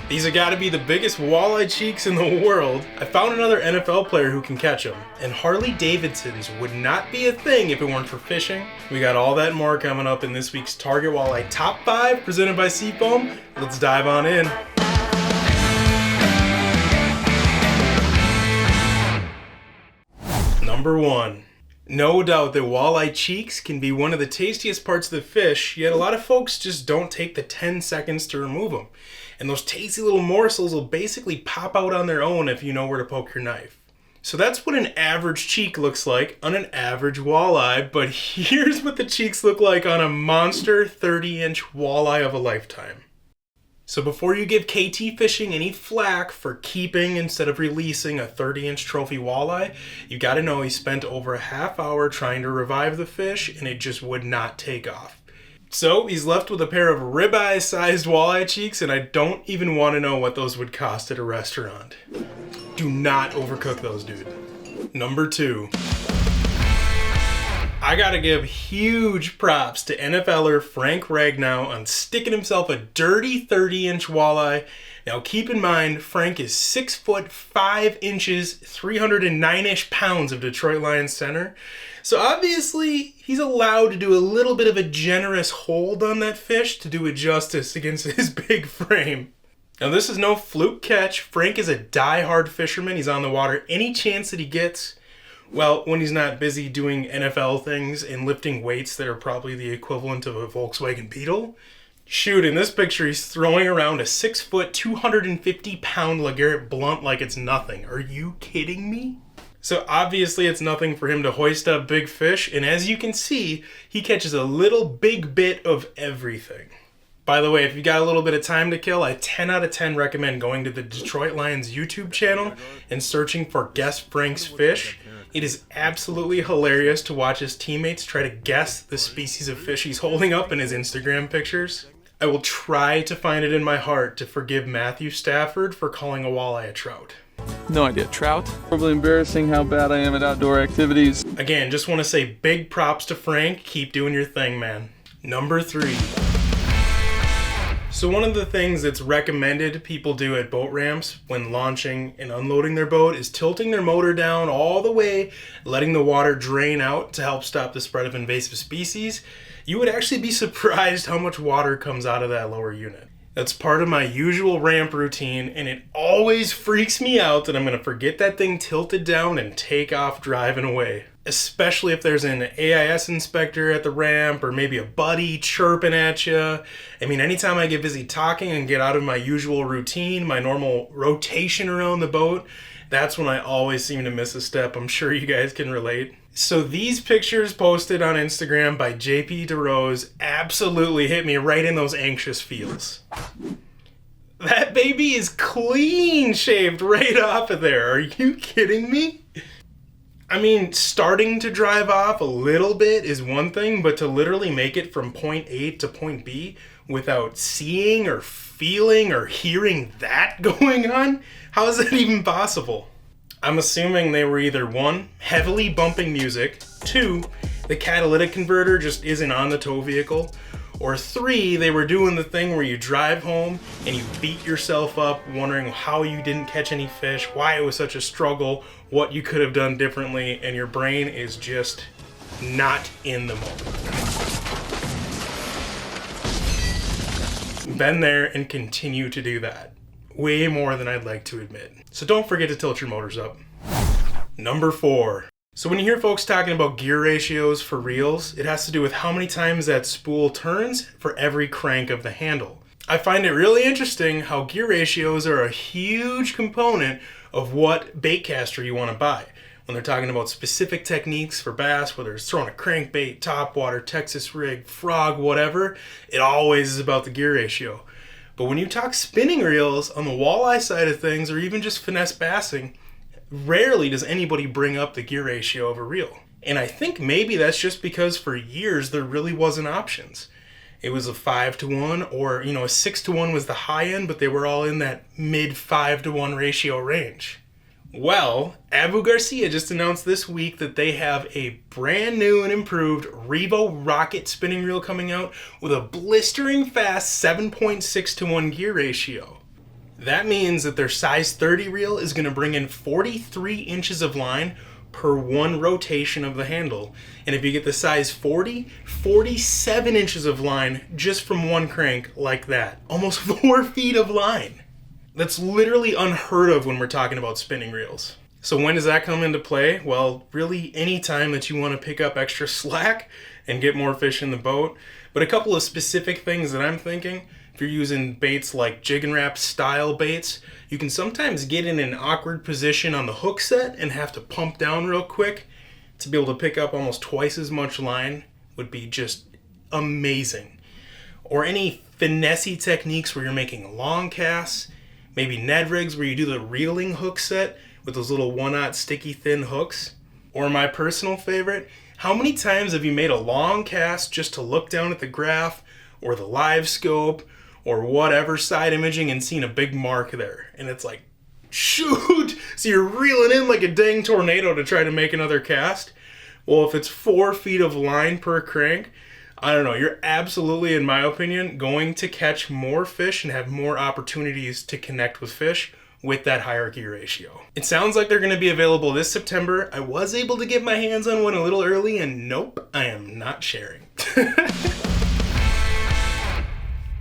These have got to be the biggest walleye cheeks in the world. I found another NFL player who can catch them, and Harley Davidsons would not be a thing if it weren't for fishing. We got all that and more coming up in this week's Target Walleye Top 5 presented by Seafoam. Let's dive on in. Number 1. No doubt that walleye cheeks can be one of the tastiest parts of the fish, yet a lot of folks just don't take the 10 seconds to remove them. And those tasty little morsels will basically pop out on their own if you know where to poke your knife. So that's what an average cheek looks like on an average walleye, but here's what the cheeks look like on a monster 30-inch walleye of a lifetime. So before you give KT Fishing any flack for keeping instead of releasing a 30-inch trophy walleye, you gotta know he spent over a half hour trying to revive the fish and it just would not take off. So he's left with a pair of ribeye sized walleye cheeks, and I don't even want to know what those would cost at a restaurant. Do not overcook those, dude. Number 2. I gotta give huge props to NFLer Frank Ragg on sticking himself a dirty 30-inch walleye. Now keep in mind, Frank is 6 foot 5 inches, 309-ish pounds of Detroit Lions center. So obviously, he's allowed to do a little bit of a generous hold on that fish to do it justice against his big frame. Now this is no fluke catch. Frank is a die-hard fisherman. He's on the water any chance that he gets. Well, when he's not busy doing NFL things and lifting weights that are probably the equivalent of a Volkswagen Beetle. Shoot, in this picture, he's throwing around a 6 foot, 250 pound LeGarrette Blunt like it's nothing. Are you kidding me? So obviously it's nothing for him to hoist up big fish, and as you can see, he catches a little big bit of everything. By the way, if you got a little bit of time to kill, I 10 out of 10 recommend going to the Detroit Lions YouTube channel and searching for Guess Frank's Fish. It is absolutely hilarious to watch his teammates try to guess the species of fish he's holding up in his Instagram pictures. I will try to find it in my heart to forgive Matthew Stafford for calling a walleye a trout. No idea. Trout? Probably embarrassing how bad I am at outdoor activities. Again, just want to say big props to Frank. Keep doing your thing, man. Number 3. So one of the things that's recommended people do at boat ramps when launching and unloading their boat is tilting their motor down all the way, letting the water drain out to help stop the spread of invasive species. You would actually be surprised how much water comes out of that lower unit. That's part of my usual ramp routine, and it always freaks me out that I'm going to forget that thing tilted down and take off driving away. Especially if there's an AIS inspector at the ramp or maybe a buddy chirping at you. I mean, anytime I get busy talking and get out of my usual routine, my normal rotation around the boat, that's when I always seem to miss a step. I'm sure you guys can relate. So these pictures posted on Instagram by JP DeRose absolutely hit me right in those anxious feels. That baby is clean shaved right off of there. Are you kidding me? I mean, starting to drive off a little bit is one thing, but to literally make it from point A to point B without seeing or feeling or hearing that going on, how is that even possible? I'm assuming they were either 1, heavily bumping music, 2, the catalytic converter just isn't on the tow vehicle, or 3, they were doing the thing where you drive home and you beat yourself up wondering how you didn't catch any fish, why it was such a struggle, what you could have done differently, and your brain is just not in the moment. Been there and continue to do that. Way more than I'd like to admit. So don't forget to tilt your motors up. Number 4. So when you hear folks talking about gear ratios for reels, it has to do with how many times that spool turns for every crank of the handle. I find it really interesting how gear ratios are a huge component of what bait caster you want to buy. When they're talking about specific techniques for bass, whether it's throwing a crankbait, topwater, Texas rig, frog, whatever, it always is about the gear ratio. But when you talk spinning reels on the walleye side of things, or even just finesse bassing, rarely does anybody bring up the gear ratio of a reel. And I think maybe that's just because for years there really wasn't options. It was a 5-to-1 or, a 6-to-1 was the high end, but they were all in that mid 5-to-1 ratio range. Well, Avu Garcia just announced this week that they have a brand new and improved Revo Rocket spinning reel coming out with a blistering fast 7.6-to-1 gear ratio. That means that their size 30 reel is going to bring in 43 inches of line per one rotation of the handle. And if you get the size 40, 47 inches of line just from one crank like that. Almost 4 feet of line. That's literally unheard of when we're talking about spinning reels. So when does that come into play? Well, really any time that you want to pick up extra slack and get more fish in the boat. But a couple of specific things that I'm thinking. If you're using baits like jig and wrap style baits, you can sometimes get in an awkward position on the hook set and have to pump down real quick. To be able to pick up almost twice as much line would be just amazing. Or any finessey techniques where you're making long casts, maybe Ned rigs where you do the reeling hook set with those little 1/0 sticky thin hooks. Or my personal favorite, how many times have you made a long cast just to look down at the graph or the live scope or whatever side imaging and seen a big mark there? And it's like, shoot! So you're reeling in like a dang tornado to try to make another cast. Well, if it's 4 feet of line per crank, I don't know, you're absolutely, in my opinion, going to catch more fish and have more opportunities to connect with fish with that hierarchy ratio. It sounds like they're going to be available this September. I was able to get my hands on one a little early, and nope, I am not sharing.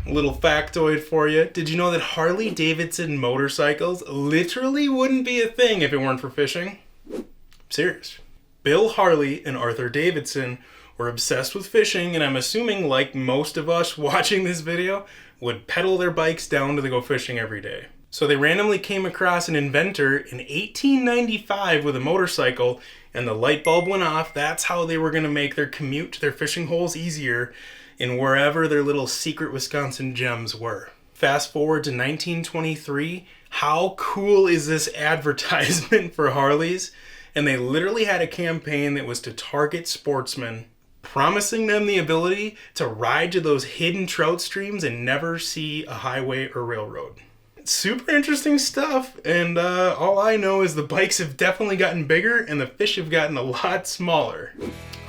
Little factoid for you. Did you know that Harley Davidson motorcycles literally wouldn't be a thing if it weren't for fishing? I'm serious. Bill Harley and Arthur Davidson were obsessed with fishing, and I'm assuming, like most of us watching this video, would pedal their bikes down to go fishing every day. So they randomly came across an inventor in 1895 with a motorcycle, and the light bulb went off. That's how they were going to make their commute to their fishing holes easier in wherever their little secret Wisconsin gems were. Fast forward to 1923, how cool is this advertisement for Harleys? And they literally had a campaign that was to target sportsmen, promising them the ability to ride to those hidden trout streams and never see a highway or railroad. Super interesting stuff, and all I know is the bikes have definitely gotten bigger and the fish have gotten a lot smaller.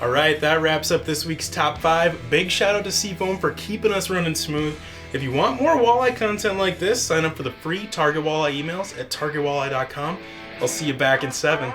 Alright, that wraps up this week's top 5. Big shout out to Seafoam for keeping us running smooth. If you want more walleye content like this, sign up for the free Target Walleye emails at targetwalleye.com. I'll see you back in 7.